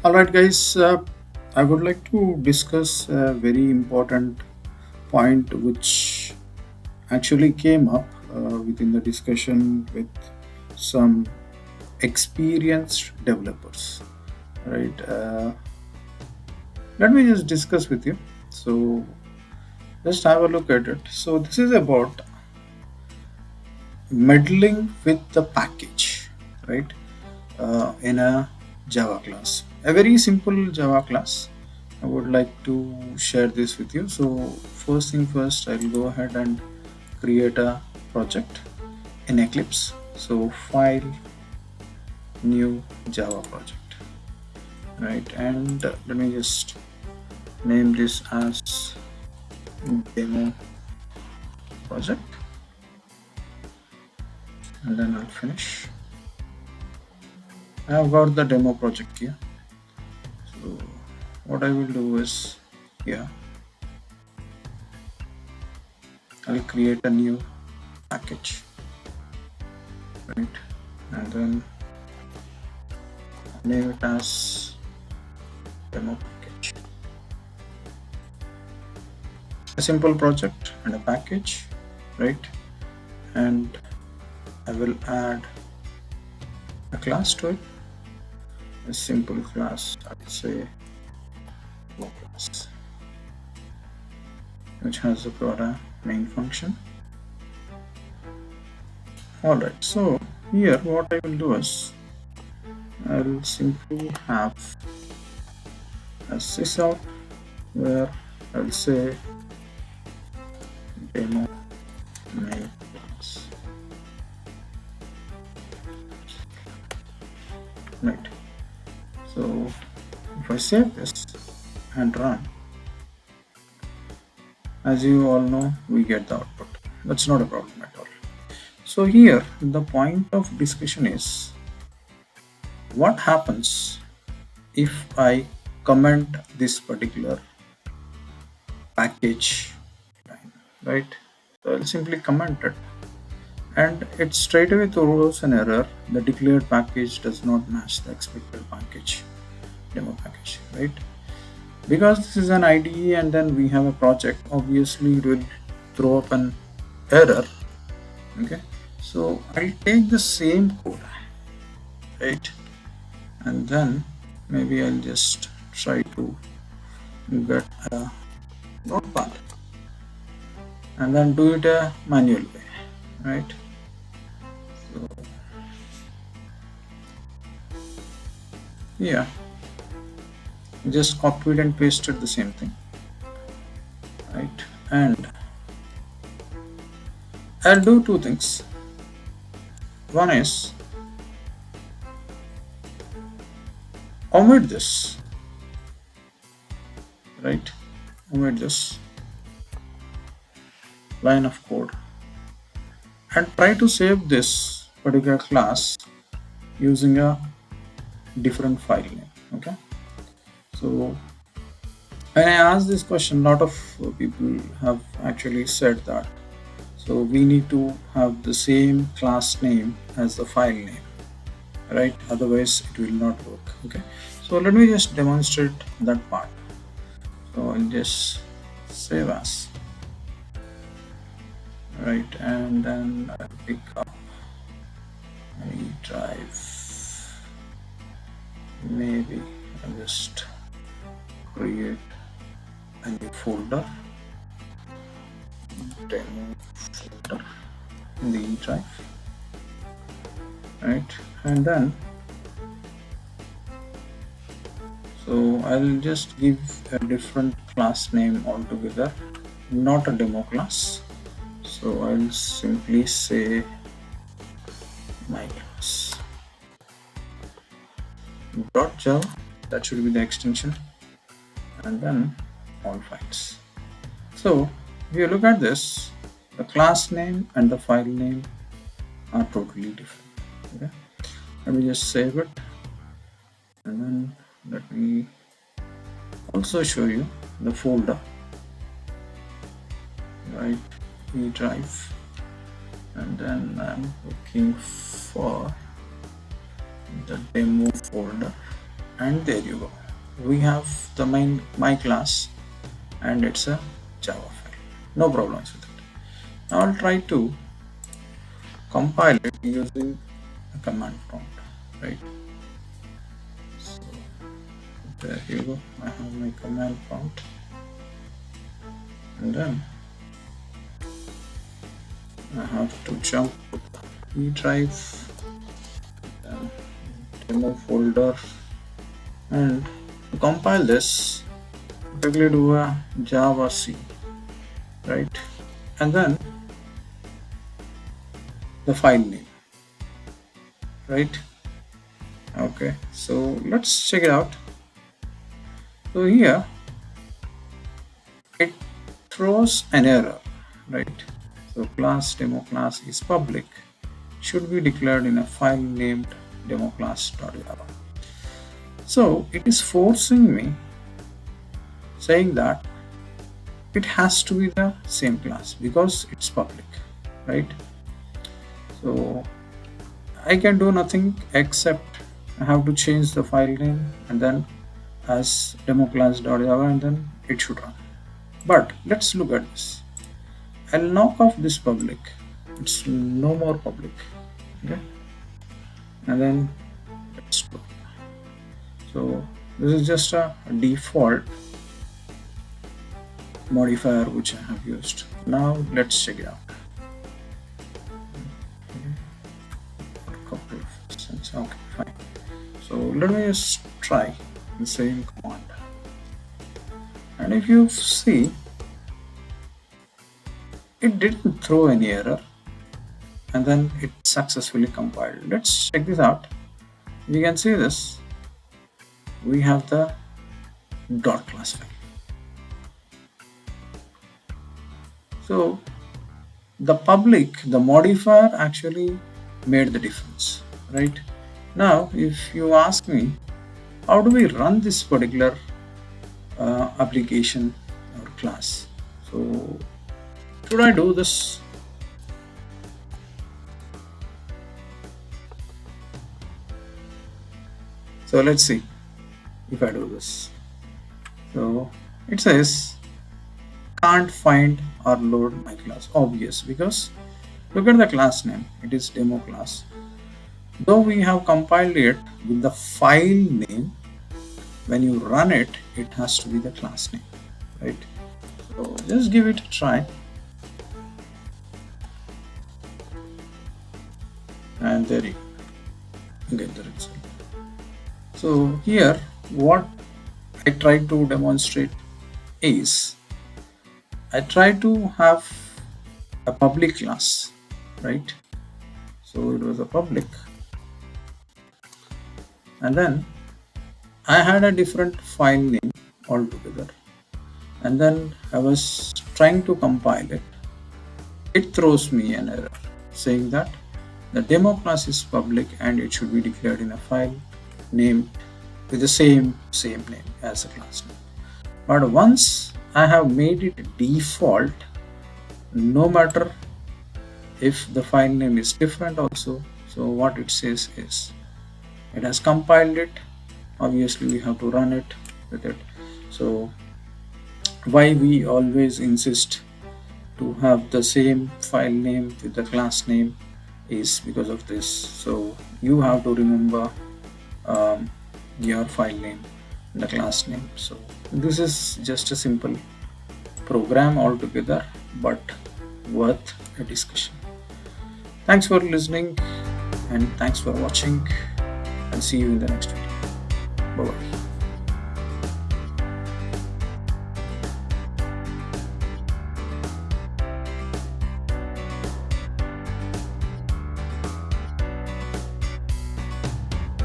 All right, guys. I would like to discuss a very important point which actually came up within the discussion with some experienced developers. Right. Let me just discuss with you. So, just have a look at it. So, this is about meddling with the package, right? In a Java class. A very simple Java class. I would like to share this with you. So first thing first, I'll go ahead and create a project in Eclipse. So file, new Java project, right? And let me just name this as demo project, and then I'll finish. I've got the demo project here. So what I will do is here I'll create a new package, right? And then name it as demo package. A simple project and a package, right? And I will add a class to it, a simple class, I'd say class, which has got a main function. Alright, so here what I will do is I'll simply have a sysout where I'll say demo main class, right? So if I save this and run, as you all know, we get the output. That's not a problem at all. So here the point of discussion is what happens if I comment this particular package line, right? So I'll simply comment it and it straight away throws an error. The declared package does not match the expected package, demo package, right? Because this is an IDE and then we have a project, obviously it will throw up an error. Okay, so I'll take the same code, right? And then maybe I'll just try to get a notepad and then do it a manual way, right? So yeah, just copied and pasted the same thing, right? And I'll do two things. One is omit this, right? Omit this line of code and try to save this particular class using a different file name. Okay, so when I asked this question, a lot of people have actually said that so we need to have the same class name as the file name, right? Otherwise it will not work. Okay, so let me just demonstrate that part. So I'll just save as, right? And then I'll pick up any drive. Maybe I'll just create a new folder, demo folder in the E drive, right? And then so I'll just give a different class name altogether, not a demo class. So I'll simply say my class .java, that should be the extension, and then all files. So if you look at this, the class name and the file name are totally different. Okay, let me just save it, and then let me also show you the folder, right? E drive, and then I'm looking for the demo folder, and there you go. We have the my class, and it's a Java file. No problems with it. Now I'll try to compile it using a command prompt, right? So there you go. I have my command prompt, and then I have to jump to the E drive, then demo folder, and to compile this, quickly do a Java C, right? And then the file name, right? Okay, so let's check it out. So here it throws an error, right? So class demo class is public, should be declared in a file named demo class.java. So it is forcing me, saying that it has to be the same class because it's public, right? So I can do nothing except I have to change the file name and then as demo class.java, and then it should run. But let's look at this. I'll knock off this public. It's no more public. Okay. And then let's go. So this is just a default modifier which I have used. Now let's check it out. Couple of instances. Okay, fine. So let me just try the same command. And if you see, it didn't throw any error, and then it successfully compiled. Let's check this out. You can see this. We have the dot class file. So the public, the modifier actually made the difference, right? Now, if you ask me, how do we run this particular application or class? So should I do this? So let's see if I do this. So it says can't find or load my class. Obvious, because look at the class name. It is demo class. Though we have compiled it with the file name, when you run it, it has to be the class name, right? So just give it a try. And there you get the result. So here what I try to demonstrate is I try to have a public class, right? So it was a public, and then I had a different file name altogether, and then I was trying to compile it. It throws me an error saying that the demo class is public and it should be declared in a file name with the same name as the class name. But once I have made it default, no matter if the file name is different also, so what it says is it has compiled it. Obviously we have to run it with it. So why we always insist to have the same file name with the class name is because of this. So you have to remember your file name and the class name. So this is just a simple program altogether, but worth a discussion. Thanks for listening and thanks for watching, and see you in the next video. Bye bye.